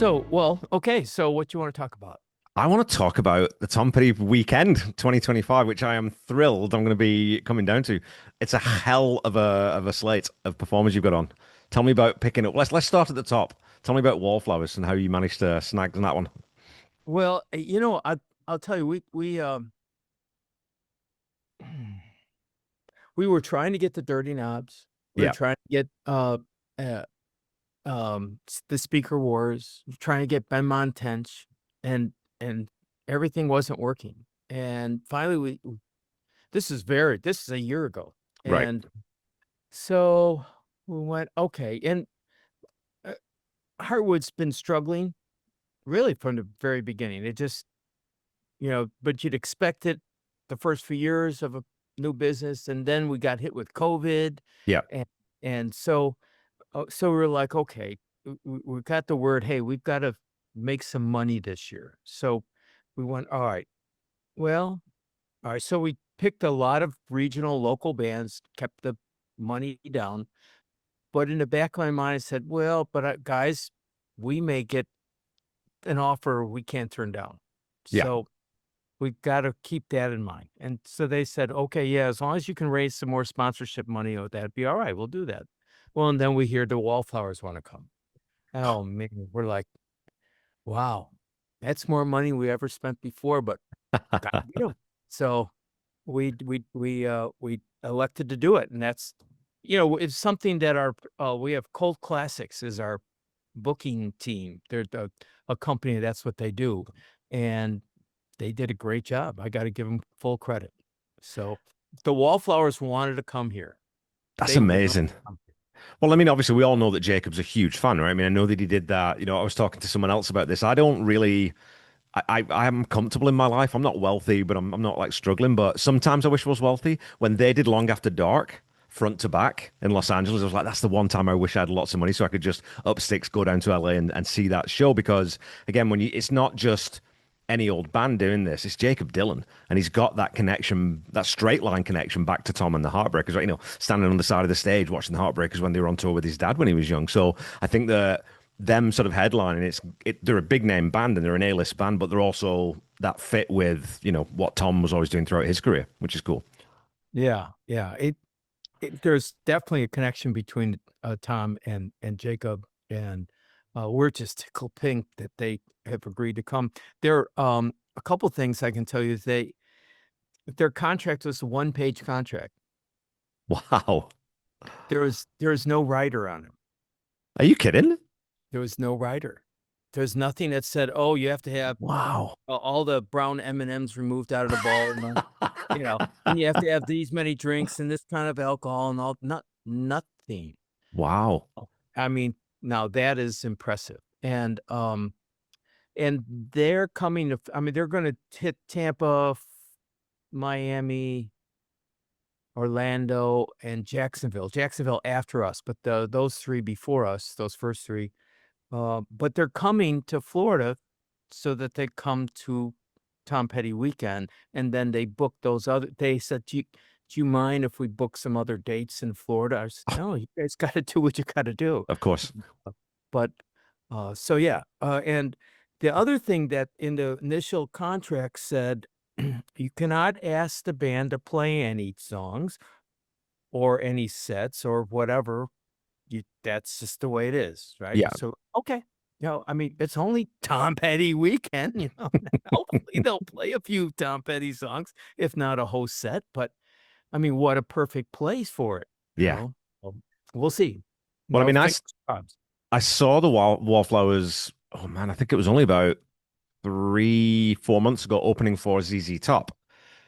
Okay. So what do you want to talk about? I want to talk about the Tom Petty weekend 2025, which I am thrilled I'm going to be coming down to. It's a hell of a slate of performers you've got on. Tell me about picking up. Let's start at the top. Tell me about Wallflowers and how you managed to snag on that one. I'll tell you, we were trying to get the Dirty Knobs. We were Yeah. trying to get uh the Speaker Wars, trying to get Ben Montench, and and everything wasn't working. And finally, this is a year ago, Right. and so we went okay. And uh, Hartwood's been struggling really from the very beginning. It just but you'd expect it the first few years of a new business, and then we got hit with COVID, Yeah. and so we were like, okay, we got the word, hey, we've got to make some money this year. So we went, well, all right. So we picked a lot of regional, local bands, kept the money down, but in the back of my mind, I said, well, but guys, we may get an offer we can't turn down. Yeah. So we've got to keep that in mind. And so they said, okay, yeah, as long as you can raise some more sponsorship money, that'd be all right. We'll do that. Well, and then we hear the Wallflowers want to come. Oh man, we're like, wow, that's more money we ever spent before, but gotta get 'em. So we elected to do it, and that's it's something that we have Cult Classics is our booking team. They're a company, that's what they do, and they did a great job. I got to give them full credit. So the Wallflowers wanted to come here. That's They wanted amazing. to come here. Well, I mean, obviously, we all know that Jacob's a huge fan, right? I mean, I know that he did that. I was talking to someone else about this. I don't really. I am comfortable in my life. I'm not wealthy, but I'm not like struggling. But sometimes I wish I was wealthy. When they did Long After Dark, front to back in Los Angeles, I was like, that's the one time I wish I had lots of money so I could just up sticks, go down to LA and see that show. Because again, it's not just any old band doing this, it's Jacob Dylan. And he's got that connection, that straight line connection back to Tom and the Heartbreakers, right? Standing on the side of the stage watching the Heartbreakers when they were on tour with his dad when he was young. So I think that them sort of headlining they're a big name band and they're an A-list band, but they're also that fit with what Tom was always doing throughout his career, which is cool. Yeah, yeah. There's definitely a connection between Tom and Jacob, and we're just tickled pink that they have agreed to come. There, a couple things I can tell you is their contract was a one-page contract. Wow. There was no writer on it. Are you kidding? There was no writer. There's nothing that said, "Oh, you have to have Wow. all the brown M&Ms removed out of the ball, and you have to have these many drinks and this kind of alcohol and all." Nothing. Wow. I mean, now that is impressive. And they're coming to, I mean, they're going to hit Tampa, Miami, Orlando, and Jacksonville. Jacksonville after us, but those three before us, those first three. But they're coming to Florida so that they come to Tom Petty weekend, and then they book those other. They said, do you mind if we book some other dates in Florida? I said, no, you guys got to do what you got to do. Of course. But so yeah, and the other thing that in the initial contract said, you cannot ask the band to play any songs or any sets or whatever. That's just the way it is, right? Yeah. So okay, I mean, it's only Tom Petty weekend, hopefully they'll play a few Tom Petty songs, if not a whole set. But I mean, what a perfect place for it, Yeah. We'll see. Well, I mean, Fingers crossed. I saw the Wallflowers. Oh man, I think it was only about 3, 4 months ago, opening for ZZ Top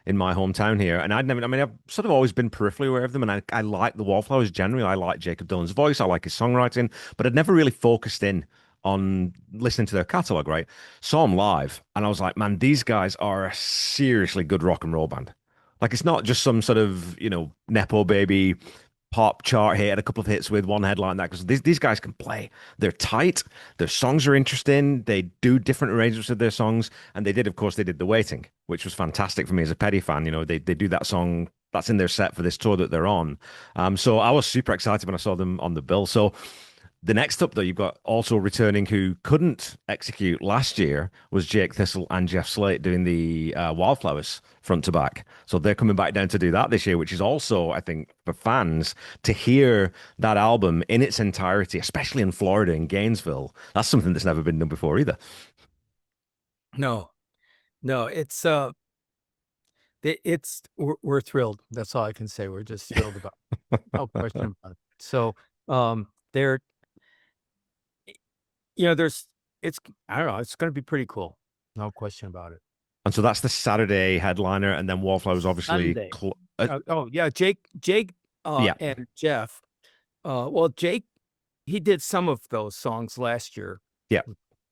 in my hometown here. And I mean, I've sort of always been peripherally aware of them. And I like the Wallflowers generally. I like Jacob Dylan's voice. I like his songwriting, but I'd never really focused in on listening to their catalog, right? Saw them live and I was like, man, these guys are a seriously good rock and roll band. Like, it's not just some sort of, Nepo baby pop chart hit, a couple of hits with one headline that because these guys can play. They're tight. Their songs are interesting. They do different arrangements of their songs, and of course, they did The Waiting, which was fantastic for me as a Petty fan. They do that song that's in their set for this tour that they're on. So I was super excited when I saw them on the bill. So The next up, though, you've got also returning who couldn't execute last year was Jake Thistle and Jeff Slate doing the Wildflowers front to back. So they're coming back down to do that this year, which is also, I think, for fans to hear that album in its entirety, especially in Florida, in Gainesville. That's something that's never been done before either. No, no, it's we're thrilled. That's all I can say. We're just thrilled about it. No question about it. So, there, there's it's I don't know, it's gonna be pretty cool. No question about it. And so that's the Saturday headliner, and then Wallflowers obviously. Sunday. Oh yeah, Jake, Yeah, and Jeff. Well, Jake, he did some of those songs last year. yeah,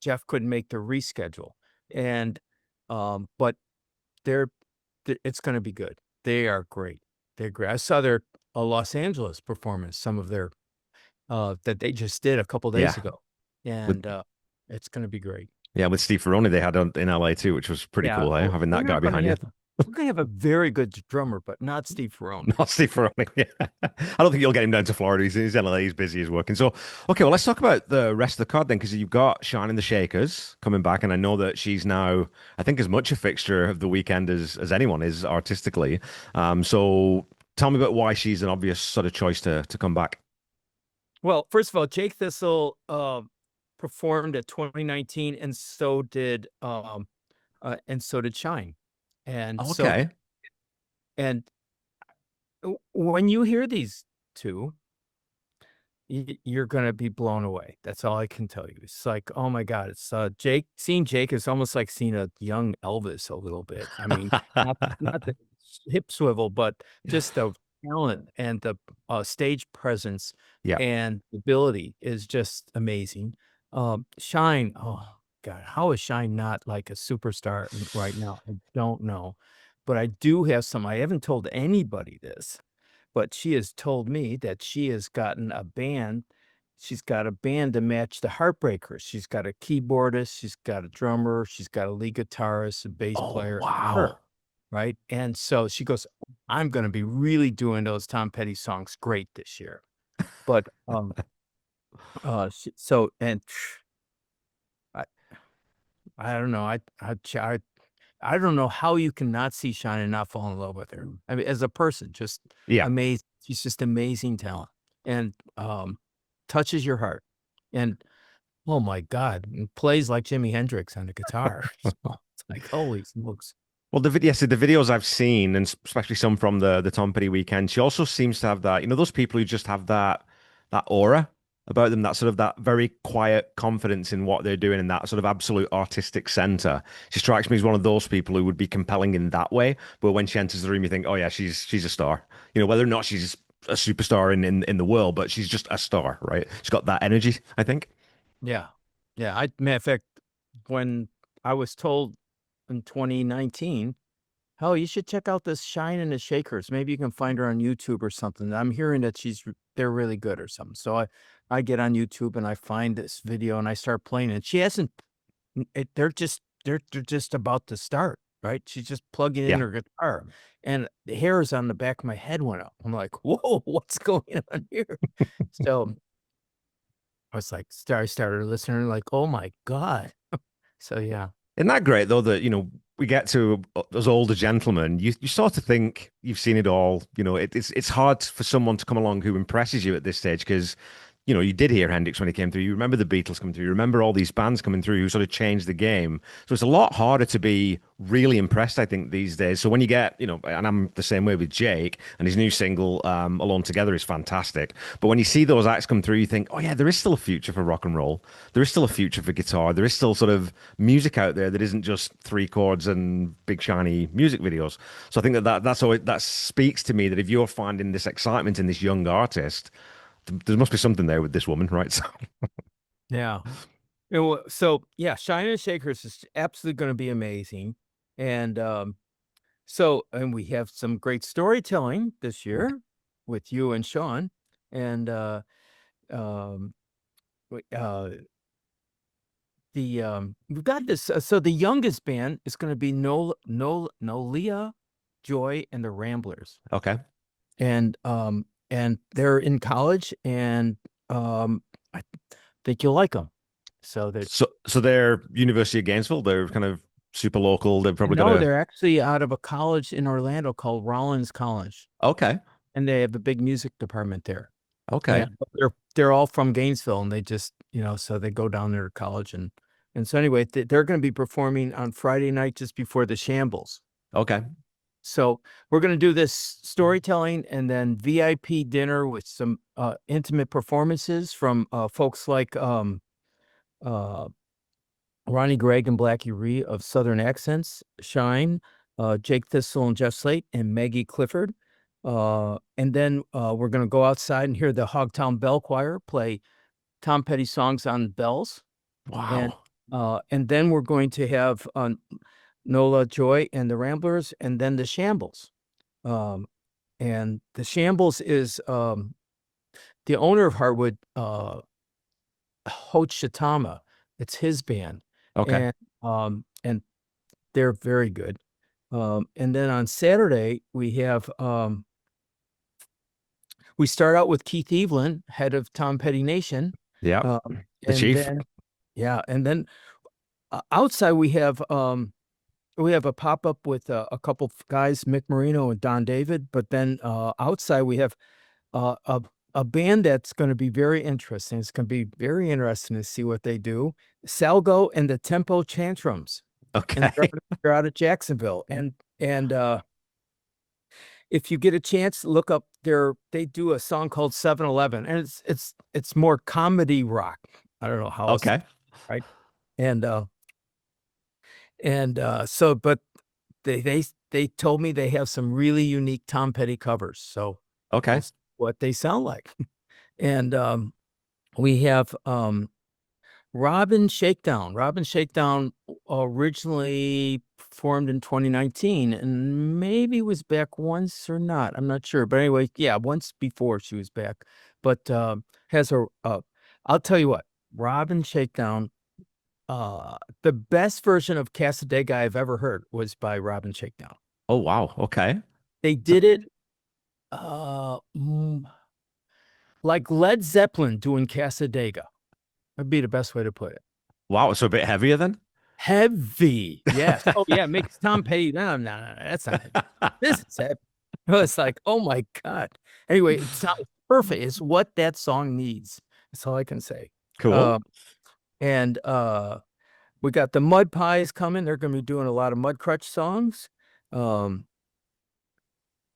Jeff couldn't make the reschedule, and but they're it's going to be good. They are great. They're great. I saw their Los Angeles performance, some of their that they just did a couple yeah. days ago, With and it's going to be great. yeah, with Steve Ferroni they had in LA too, which was pretty Yeah, cool, eh? Having we're that guy not going behind to you. have we're going to have a very good drummer, but not Steve Ferroni. Not Steve Ferroni. Yeah. I don't think you'll get him down to Florida. He's LA. He's busy. He's working. So, okay, well, let's talk about the rest of the card then, because you've got Shine and the Shakers coming back, and I know that she's now, I think, as much a fixture of the weekend as anyone is artistically. So, tell me about why she's an obvious sort of choice to come back. Well, first of all, Jake Thistle performed at 2019, and so did Shine, and so Okay. and when you hear these two, you're gonna be blown away. That's all I can tell you. It's like, oh my God, it's Jake. Seeing Jake is almost like seeing a young Elvis a little bit. I mean, not the hip swivel, but just the talent and the stage presence Yeah. and ability is just amazing. Shine, oh God, how is Shine not like a superstar right now? I don't know, but I do have some. I haven't told anybody this, but she has told me that she has gotten a band. She's got a band to match the Heartbreakers. She's got a keyboardist, she's got a drummer, she's got a lead guitarist, a bass Oh, player, her, wow. right? And so she goes, I'm gonna be really doing those Tom Petty songs great this year. But so and I I don't know. I don't know how you can not see Shine and not fall in love with her. I mean, as a person, just Yeah. amazing. She's just amazing talent and touches your heart. And oh my God, and plays like Jimi Hendrix on the guitar. So it's like, holy smokes. Well, yes, the videos I've seen, and especially some from the Tom Petty weekend, she also seems to have that, those people who just have that aura about them, that sort of that very quiet confidence in what they're doing, and that sort of absolute artistic center. She strikes me as one of those people who would be compelling in that way, but when she enters the room, you think, oh yeah, she's a star. Whether or not she's a superstar in the world, but she's just a star, right? She's got that energy, I think. Yeah. Yeah. Matter of fact, when I was told in 2019, oh, you should check out this Shine and the Shakers. Maybe you can find her on YouTube or something. I'm hearing that they're really good or something. So I get on YouTube and I find this video and I start playing it. She hasn't they're just about to start, right? She's just plugging in Yeah. her guitar and the hairs on the back of my head went up. I'm like, whoa, what's going on here? So I was like, I started listening like, oh my God. So yeah. Isn't that great though that we get to as older gentlemen, you sort of think you've seen it all. It's hard for someone to come along who impresses you at this stage because you did hear Hendrix when he came through. You remember the Beatles coming through. You remember all these bands coming through who sort of changed the game. So it's a lot harder to be really impressed, I think, these days. So when you get, and I'm the same way with Jake, and his new single, Alone Together, is fantastic. But when you see those acts come through, you think, oh yeah, there is still a future for rock and roll. There is still a future for guitar. There is still sort of music out there that isn't just three chords and big shiny music videos. So I think that speaks to me that if you're finding this excitement in this young artist, there must be something there with this woman, right? So, Yeah. So yeah, Shine and Shakers is absolutely going to be amazing. And and we have some great storytelling this year with you and Sean. And um we- uh we've got this so the youngest band is going to be Nolia Joy and the Ramblers. okay. And they're in college and um I, think you'll like them. So they So they're University of Gainesville. They're kind of super local. They've probably got no, a they're actually out of a college in Orlando called Rollins College, okay, and they have a big music department there. okay, And they're all from Gainesville, and they just, so they go down there to college, and so anyway, they're going to be performing on Friday night just before the Shambles. okay. So we're going to do this storytelling and then VIP dinner with some intimate performances from folks like uh, Ronnie Gregg and Blackie Ree of Southern Accents, Shine, Jake Thistle and Jeff Slate, and Maggie Clifford. And then we're going to go outside and hear the Hogtown Bell Choir play Tom Petty songs on bells. And Wow. and then we're going to have Nola Joy and the Ramblers, and then the Shambles. Um, and the Shambles is the owner of Harwood, Hoach Shitama. It's his band, Okay. and they're very good. And then on Saturday we start out with Keith Evelyn, head of Tom Petty Nation, Yeah. The and chief. then and then outside we have a pop up with a couple of guys, Mick Marino and Don David. But then outside we have uh, a a band that's going to be very interesting. It's going to be very interesting to see what they do. Salgo and the Tempo Tantrums, and Okay. they're out of Jacksonville. And if you get a chance, look up they do a song called 7-Eleven, and it's more comedy rock. I don't know how else, Okay. right? And so but they told me they have some really unique Tom Petty covers. So we'll Okay. see what they sound like. And we have Robin Shakedown. Robin Shakedown originally formed in 2019 and maybe was back once or not. I'm not sure. But anyway, yeah, once before she was back. But has I'll tell you what, Robin Shakedown, the best version of Casadega I've ever heard was by Robin Shakedown. Oh wow. Okay. They So did it uh, mm, like Led Zeppelin doing Casadega. That'd be the best way to put it. wow. So a bit heavier then. Heavy. Yes. Oh, yeah. Makes Tom Petty. No, no, no, that's not heavy. This is heavy. It's like, oh my God. Anyway, it's perfect. It's what that song needs. That's all I can say. Cool. Uh, and we got the Mud Pies coming. They're going to be doing a lot of Mud Crutch songs.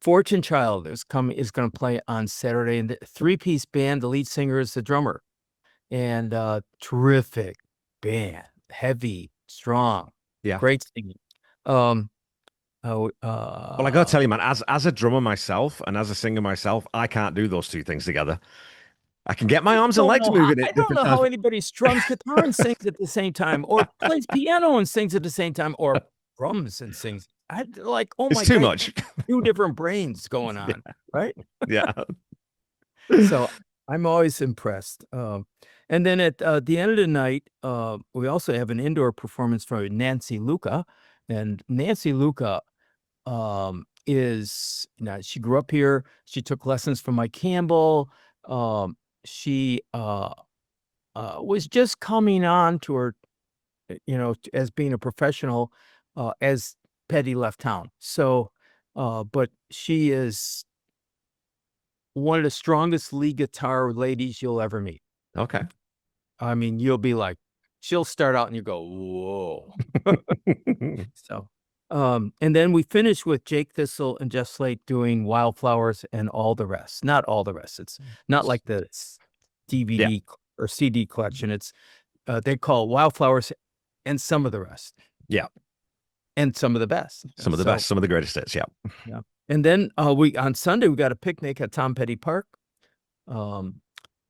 Fortune Child is going to play on Saturday, and the three-piece band. The lead singer is the drummer, and terrific band, heavy, strong, Yeah. great singing. Um, oh, Well, I gotta tell you, man, as a drummer myself and as a singer myself, I can't do those two things together. I can get my arms and legs moving I at don't different know times, how but anybody strums guitar and sings at the same time, or plays piano and sings at the same time, or drums and sings. I like, oh it's my too God, much. two different brains going on, right? Yeah. So I'm always impressed. And then at the end of the night, we also have an indoor performance from Nancy Luca. And Nancy Luca she grew up here. She took lessons from Mike Campbell. She was just coming on to her, as being a professional as Petty left town. So, but she is one of the strongest lead guitar ladies you'll ever meet. Okay. I mean, you'll be like, she'll start out and you go, whoa. So, and then we finish with Jake Thistle and Jeff Slate doing Wildflowers and All the Rest. Not all the rest. It's not like the Yeah. DVD or CD collection. It's they call it Wildflowers and some of the rest, Yeah. and some of the best. Some of the So best, some of the greatest hits. Yeah. yeah. And then we on Sunday we got a picnic at Tom Petty Park. Um,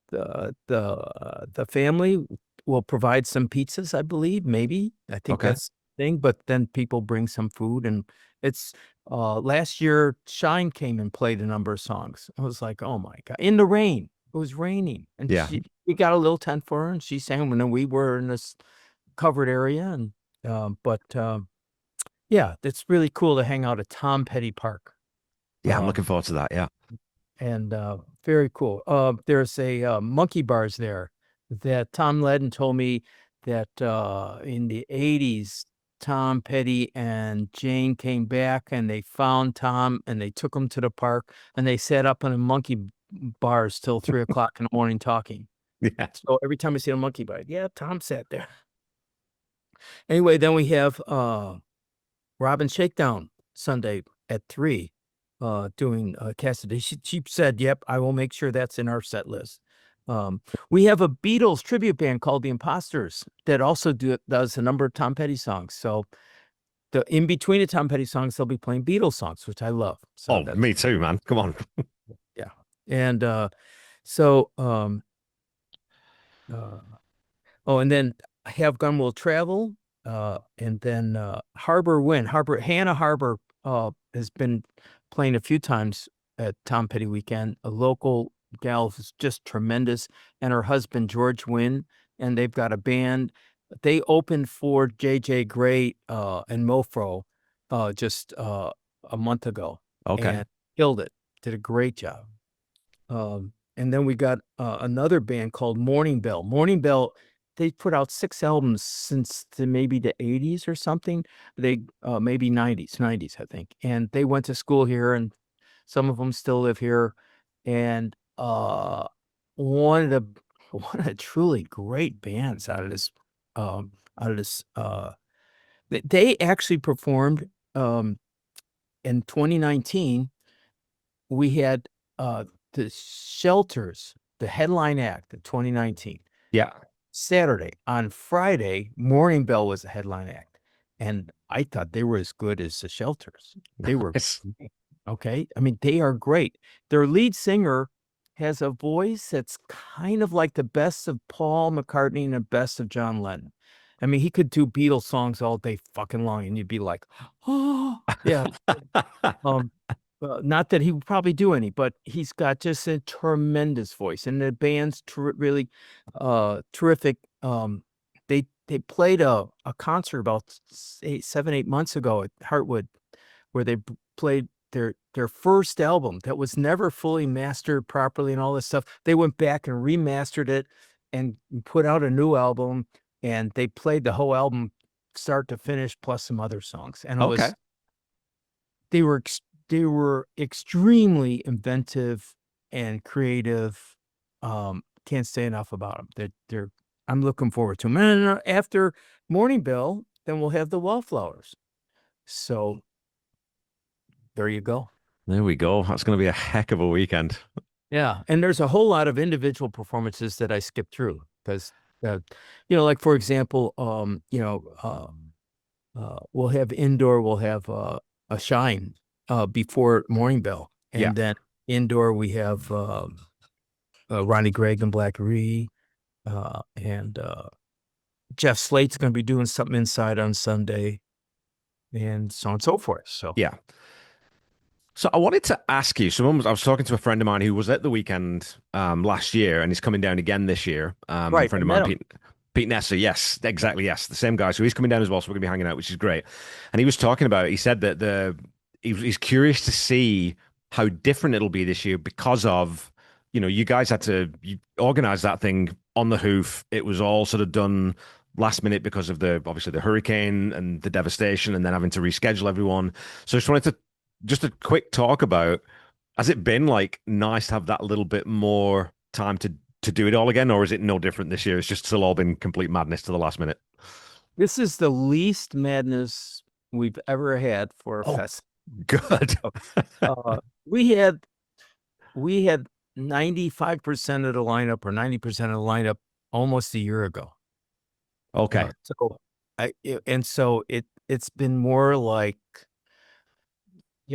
the family will provide some pizzas, I believe, maybe. I think Okay. that's the thing, but then people bring some food, and it's last year Shine came and played a number of songs. I was like, "Oh my God." In the rain. It was raining, and Yeah. we got a little tent for her, and she sang when we were in this covered area. And yeah, it's really cool to hang out at Tom Petty Park. Yeah. I'm Um, looking forward to that. Yeah. and very cool. There's a monkey bars there. that Tom Ledden told me that in the 80s, Tom Petty and Jane came back and they found Tom and they took him to the park and they sat up in a monkey bars till 3 o'clock in the morning talking. Yeah. So every time I see a monkey bar, yeah, Tom sat there. Anyway, then we have Robin Shakedown Sunday at 3, doing Cassidy. She said, "Yep, I will make sure that's in our set list." We have a Beatles tribute band called the Imposters that also does a number of Tom Petty songs. So the in between the Tom Petty songs, they'll be playing Beatles songs, which I love. So Oh, that's me too, man. Come on. yeah. And so uh, oh, and then Have Gun Will Travel, and then Harbor Wind. Hannah Harbor has been playing a few times at Tom Petty Weekend. A local gal who's just tremendous, and her husband George Wynn, and they've got a band. They opened for J.J. Gray and Mofro just a month ago, Okay. and killed it. Did a great job. And then we got another band called Morning Bell. Morning Bell, they put out 6 albums since maybe the 80s or something. They maybe 90s, I think. And they went to school here, and some of them still live here. And one of the one of the truly great bands out of this they actually performed in 2019. We had the Shelters, the headline act in 2019. Yeah. Saturday. On Friday, Morning Bell was the headline act, and I thought they were as good as the Shelters. They were It's great, okay? I mean, they are great. Their lead singer has a voice that's kind of like the best of Paul McCartney and the best of John Lennon. I mean, he could do Beatles songs all day fucking long, and you'd be like, "Oh, yeah." Um, not that he would probably do any, but he's got just a tremendous voice, and the band's really terrific. They played a concert about 7, 8 months ago at Heartwood, where they played their first album that was never fully mastered properly and all this stuff. They went back and remastered it and put out a new album, and they played the whole album start to finish plus some other songs, and it okay. was they were they were extremely inventive and creative. Can't say enough about them. They're I'm looking forward to them. And after Morning Bell, then we'll have the Wallflowers. So there you go. There we go. That's going to be a heck of a weekend. Yeah, and there's a whole lot of individual performances that I skipped through because, like for example, we'll have indoor, we'll have a Shine before Morning Bell, Yeah. and then indoor we have Ronnie Gregg and Black Ree, and Jeff Slate's going to be doing something inside on Sunday, and so on and so forth. So Yeah. So I wanted to ask you. I was talking to a friend of mine who was at the weekend last year, and he's coming down again this year. A right, friend I of met mine, him. Pete Nessa. Yes, exactly. Yes, the same guy. So he's coming down as well. So we're gonna be hanging out, which is great. And he was talking about it. He said that he's curious to see how different it'll be this year because of you guys had to organize that thing on the hoof. It was all sort of done last minute because of obviously the hurricane and the devastation, and then having to reschedule everyone. So I just wanted to just a quick talk about, has it been like nice to have that little bit more time to do it all again, or is it no different this year? It's just still all been complete madness to the last minute. This is the least madness we've ever had for a Oh, fest. good. Uh, we had we had 95% of the lineup or 90% of the lineup almost a year ago. Okay. So it's been more like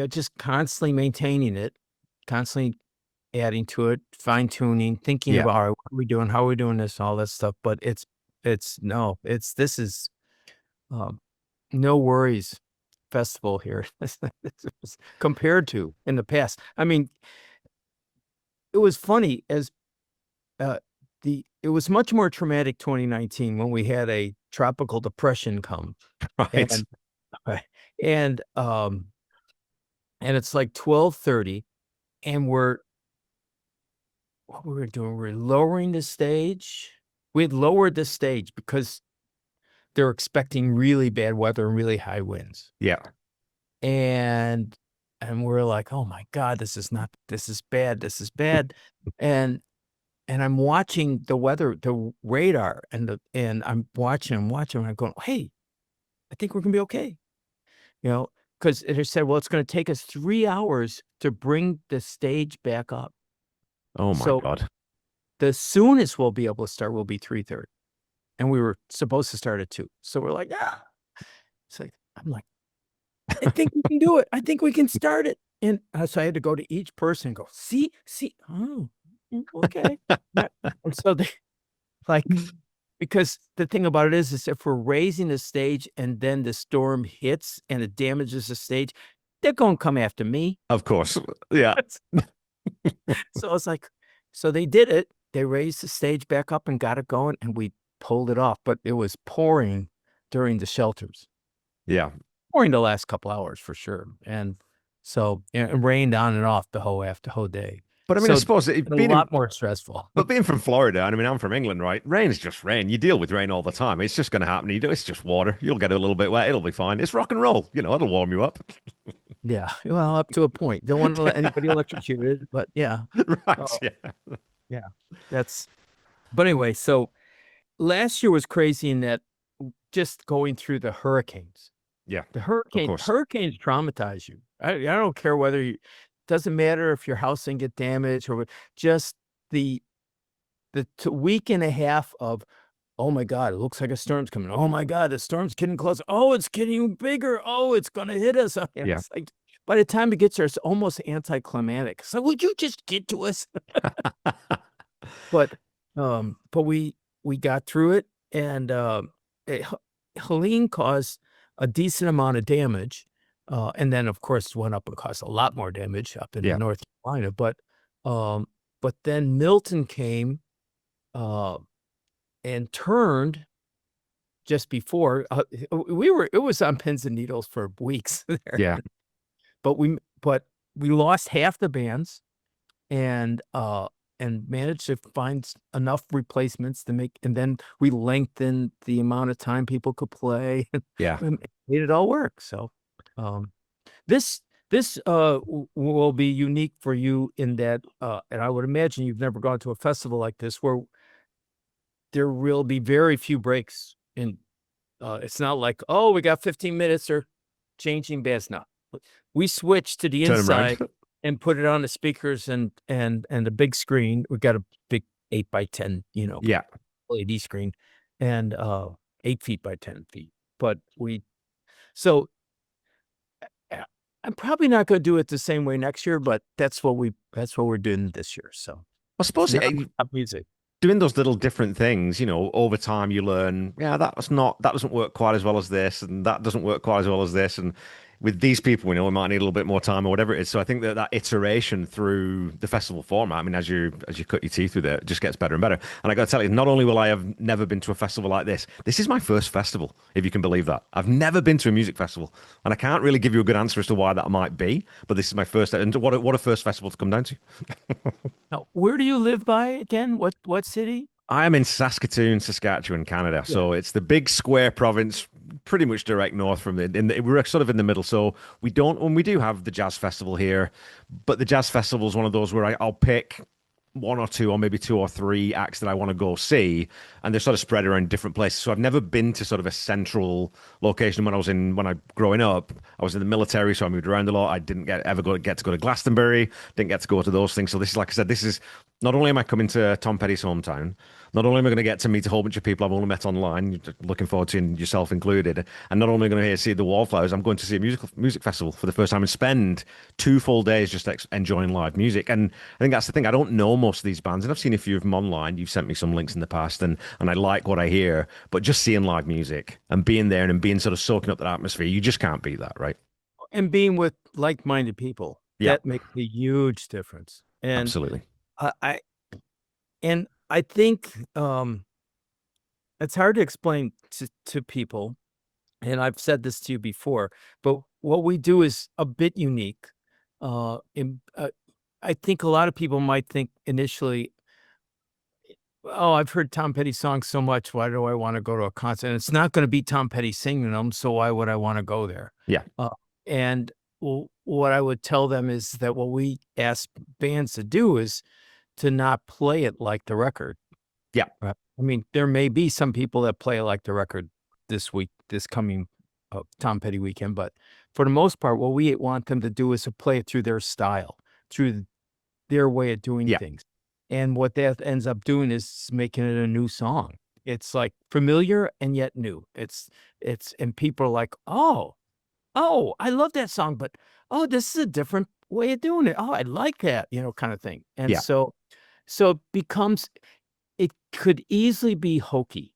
just constantly maintaining it, constantly adding to it, fine tuning, thinking Yeah. about, all right, what are we doing, how are we doing this, all that stuff. But this is um, no worries festival here compared to in the past. I mean, it was funny as uh, it was much more traumatic 2019 when we had a tropical depression come Right. and and um and it's like 12:30 and what we were doing, we're lowering the stage we had lowered the stage because they're expecting really bad weather and really high winds. Yeah. And we're like, "Oh my god, this is bad, this is bad." And I'm watching the weather, the radar, and I'm watching, and I'm going, "Hey, I think we're gonna be okay." You know, because it has said, "Well, it's gonna take us 3 hours to bring the stage back up." Oh my So, God. the soonest we'll be able to start will be 3:30, and we were supposed to start at 2. So we're like, "Ah." It's like I'm like, "I think we can do it. I think we can start it." And, so I had to go to each person and go, "See? See? Oh, okay." That and so they like because the thing about it is if we're raising the stage and then the storm hits and it damages the stage, they're gonna come after me. Of course. Yeah. So I was like so they did it. They raised the stage back up and got it going, and we pulled it off, but it was pouring during the shelters. Yeah. Pouring the last couple hours for sure, and so it rained on and off the whole day. But I mean, I So, suppose a being in, lot more stressful. but being from Florida, and I mean, I'm from England, right? Rain is just rain. You deal with rain all the time. It's just going to happen. It's just water. You'll get a little bit wet. It'll be fine. It's rock and roll. It'll warm you up. Yeah, well, up to a point. Don't wanna let anybody electrocuted, but yeah. Right. Oh, Yeah. yeah, that's but anyway, so last year was crazy in that just going through the hurricanes. Yeah. The Of course. hurricanes traumatize you. I don't care whether you doesn't matter if your house didn't get damaged or what, just the week and a half of, "Oh my god, it looks like a storm's coming. Oh my god, the storm's getting closer. Oh, it's getting bigger. Oh, it's gonna hit us." Yeah. It's like by the time it gets there, it's almost anticlimactic. So, "Would you just get to us?" But, we got through it, and, Helene caused a decent amount of damage, and then, of course, went up and caused a lot more damage up in Yeah. North Carolina, um, but then Milton came, uh, and turned just before, it was on pins and needles for weeks there, Yeah. but we lost half the bands and managed to find enough replacements to make and then we lengthened the amount of time people could play Yeah. and made it all work. So, um, this will be unique for you in that, and I would imagine you've never gone to a festival like this where there will be very few breaks in. It's not like, oh, we got 15 minutes or changing bands. No, we switched to the Turn them around. inside and put it on the speakers and the big screen. We got a big 8 by 10, Yeah. LED screen and 8 feet by 10 feet. But so uh, I'm probably not going to do it the same way next year, but that's what we're doing this year. So I it's suppose not pop music. doing those little different things, over time you learn, yeah, that doesn't work quite as well as this, and that doesn't work quite as well as this. And with these people, we might need a little bit more time or whatever it is. So I think that iteration through the festival format, I mean, as you cut your teeth with it, it just gets better and better. And I got to tell you, not only will I have never been to a festival like this is my first festival, if you can believe that. I've never been to a music festival, and I can't really give you a good answer as to why that might be. But this is my first, and what a first festival to come down to. Now, where do you live by again? What city? I am in Saskatoon, Saskatchewan, Canada. Yeah. So it's the big square province, pretty much direct north from we're sort of in the middle. So when we do have the jazz festival here, but the jazz festival is one of those where I'll pick one or two or maybe two or three acts that I want to go see, and they're sort of spread around different places. So I've never been to sort of a central location. When I growing up, I was in the military, so I moved around a lot. I didn't get to go to Glastonbury, didn't get to go to those things. So this is, like I said, this is not only am I coming to Tom Petty's hometown, not only am I going to get to meet a whole bunch of people I've only met online, looking forward to yourself included, and not only going to see the Wallflowers, I'm going to see a music festival for the first time and spend 2 full days just enjoying live music. And I think that's the thing. I don't know most of these bands, and I've seen a few of them online. You've sent me some links in the past, and I like what I hear. But just seeing live music and being there and being sort of soaking up that atmosphere, you just can't beat that, right? And being with like-minded people, Yeah, that makes a huge difference. And absolutely. I I think, it's hard to explain to people, and I've said this to you before, but what we do is a bit unique. In I think a lot of people might think initially oh, I've heard Tom Petty songs so much. Why do I want to go to a concert? And it's not going to be Tom Petty singing them, so why would I want to go there? Yeah, Uh, and what I would tell them is that what we ask bands to do is to not play it like the record. yeah, Right. I mean, there may be some people that play it like the record this coming Tom Petty weekend, but for the most part, what we want them to do is to play it through their style, through their way of doing yeah. things. And what that ends up doing is making it a new song. It's like familiar and yet new. And people are like, "Oh, oh, I love that song, but oh, this is a different way of doing it. Oh, I like that," kind of thing. And Yeah. so it could easily be hokey,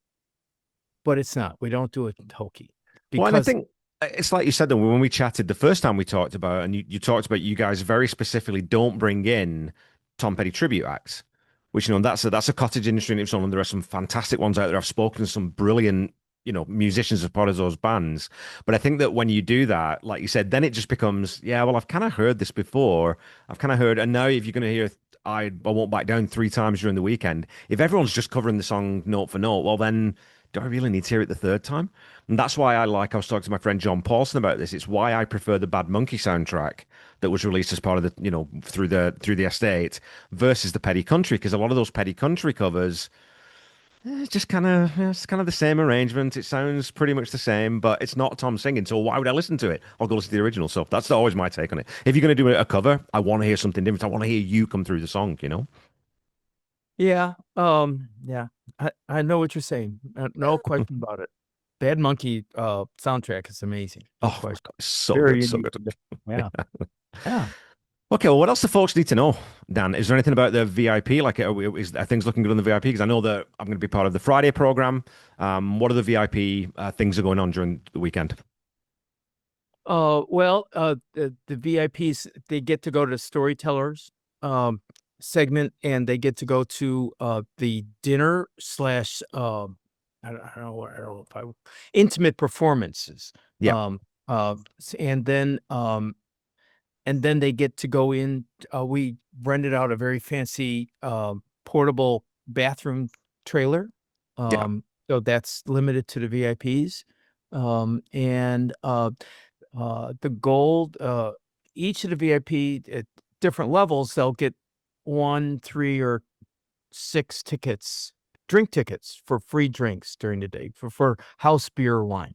but it's not. We don't do it hokey Well, and I because think it's like you said, though, when we chatted the first time we talked about, and you talked about you guys very specifically don't bring in Tom Petty tribute acts, which, that's a cottage industry in its own. And there are some fantastic ones out there. I've spoken to some brilliant, musicians as part of those bands. But I think that when you do that, like you said, then it just becomes, yeah, well, I've kind of heard this before. I've kind of heard, and now if you're going to hear I Won't Back Down three times during the weekend, if everyone's just covering the song note for note, well, then do I really need to hear it the third time? And that's why I was talking to my friend John Paulson about this. It's why I prefer the Bad Monkey soundtrack that was released as part of the, through the estate versus the Petty Country, because a lot of those Petty Country covers, it's kind of the same arrangement. It sounds pretty much the same, but it's not Tom singing. So why would I listen to it? I'll go listen to the original. So that's always my take on it. If you're going to do a cover, I want to hear something different. I want to hear you come through the song. yeah, yeah, I know what you're saying. No question about it. Bad Monkey soundtrack is amazing. No Oh my question. God, it's so good, Very so unique. good. Yeah, yeah. Okay, well, what else do folks need to know, Dan? Is there anything about the VIP? Like, are things looking good on the VIP? Because I know that I'm going to be part of the Friday program. What are the VIP things that are going on during the weekend? The VIPs, they get to go to storytellers segment, and they get to go to the dinner slash I don't know if I intimate performances. Yeah, Um s- and then um and then they get to go in. We rented out a very fancy portable bathroom trailer. yeah, So that's limited to the VIPs. And The gold, each of the VIP at different levels, they'll get one, three, or six tickets, drink tickets for free drinks during the day for house beer or wine.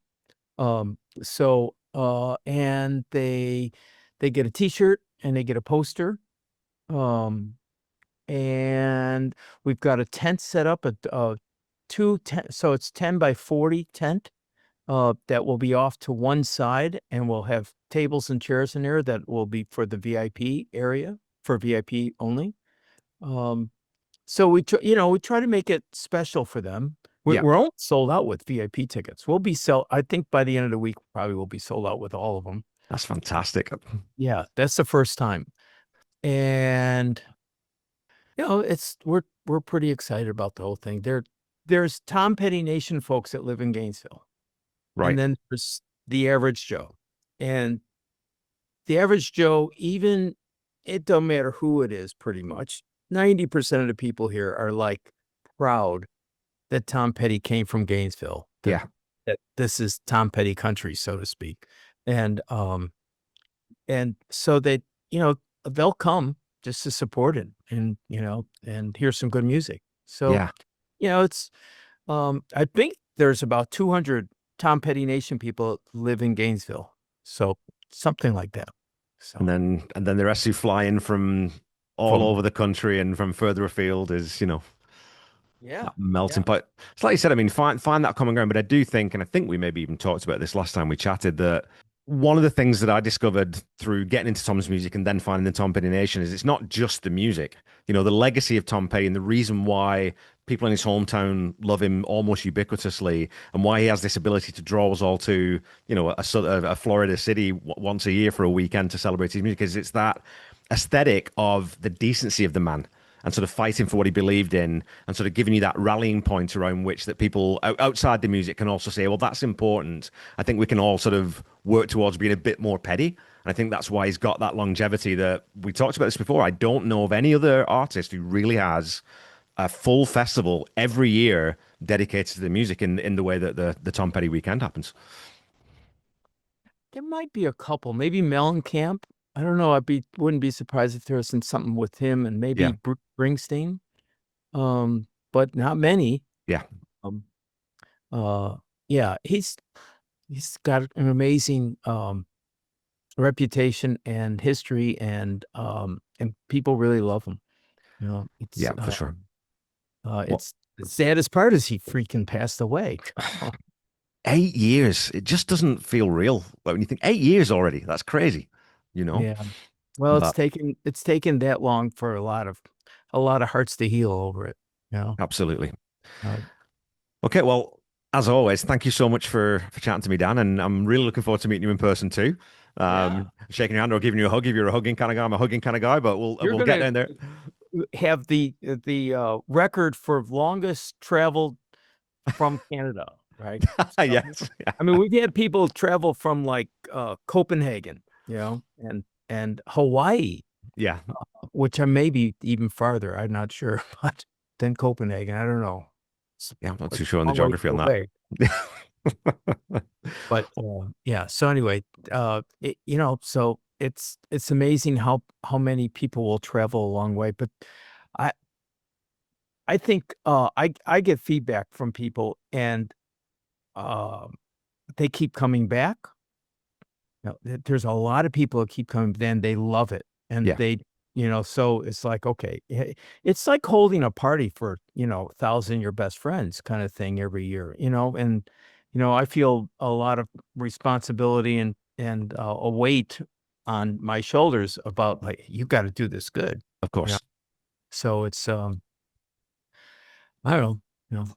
And they get a T-shirt and they get a poster. Um, and we've got a tent set up at so it's 10 by 40 tent that will be off to one side, and we'll have tables and chairs in there that will be for the VIP area, for VIP only. Um, so we try to make it special for them. yeah. We're almost sold out with VIP tickets. I think by the end of the week, probably will be sold out with all of them. That's fantastic. Yeah, that's the first time. And we're pretty excited about the whole thing. There's Tom Petty Nation folks that live in Gainesville. And Right. then there's the average Joe. And the average Joe, even it don't matter who it is, pretty much. 90% of the people here are like proud that Tom Petty came from Gainesville, Yeah. that this is Tom Petty country, so to speak. And so they'll come just to support it and hear some good music. So, Yeah. it's I think there's about 200 Tom Petty Nation people live in Gainesville. So something like that. And So then the rest who fly in from all from over the country and from further afield is, yeah, that melting yeah. pot. It's like you said, I mean, find that common ground. But I do think, and I think we maybe even talked about this last time we chatted, that one of the things that I discovered through getting into Tom's music and then finding the Tom Petty Nation is it's not just the music. The legacy of Tom Petty and the reason why people in his hometown love him almost ubiquitously and why he has this ability to draw us all to, a Florida city once a year for a weekend to celebrate his music is it's that aesthetic of the decency of the man and sort of fighting for what he believed in and sort of giving you that rallying point around which that people outside the music can also say, well, that's important. I think we can all sort of work towards being a bit more petty. And I think that's why he's got that longevity that we talked about this before. I don't know of any other artist who really has a full festival every year dedicated to the music in the way that the Tom Petty weekend happens. There might be a couple, maybe Mellencamp. I don't know. Wouldn't be surprised if there was something with him and maybe Yeah, Springsteen. But not many. yeah, Um, yeah, he's got an amazing reputation and history, and people really love him. You know, yeah, for sure. Well, it's the saddest part is he freaking passed away. 8 years, it just doesn't feel real. Like when you think 8 years already, that's crazy, you know? Yeah. Well, But it's taken that long for a lot of hearts to heal over it. You know. absolutely. Uh, Okay, well, as always, thank you so much for chatting to me, Dan, and I'm really looking forward to meeting you in person too. yeah. Shaking your hand or giving you a hug if you're a hugging kind of guy. I'm a hugging kind of guy, but we'll You're we'll get gonna down there. have the record for longest travel from Canada, right? So, Yes, yeah, I mean, we've had people travel from like Copenhagen, you know, and Hawaii, yeah, which are maybe even farther. I'm not sure, but than Copenhagen. I don't know. yeah. I'm not It's too sure on a the long ways geography on that. away. But yeah. So anyway, you know, so it's amazing how many people will travel a long way. But I I think I get feedback from people, and um, they keep coming back. No, there's a lot of people that keep coming, then they love it, and Yeah, they you know, so it's like, okay, it's like holding a party for, 1,000 your best friends kinda thing every year, and, I feel a lot of responsibility and a weight on my shoulders about, like, "You gotta do this good," of you know? course. So it's, I don't know,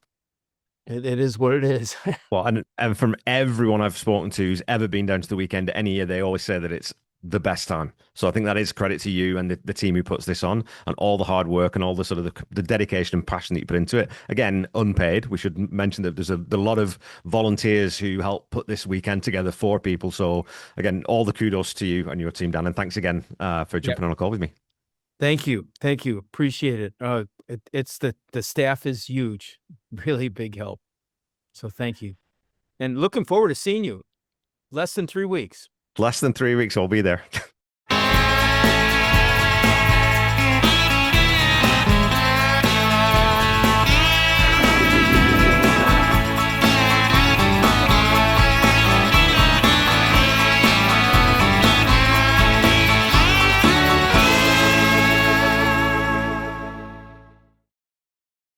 it is what it is. Well, and from everyone I've spoken to who's ever been down to the weekend any year, they always say that it's the best time. So I think that is credit to you and the team who puts this on and all the hard work and all the sort of the dedication and passion that you put into it. Again, unpaid. We should mention that there's a lot of volunteers who help put this weekend together for people. So again, all the kudos to you and your team, Dan, and thanks again for Yeah. jumping on a call with me. Thank you. Thank you. Appreciate it. It's the staff is huge, really big help. So thank you. And looking forward to seeing you. Less than 3 weeks. Less than 3 weeks, I'll be there.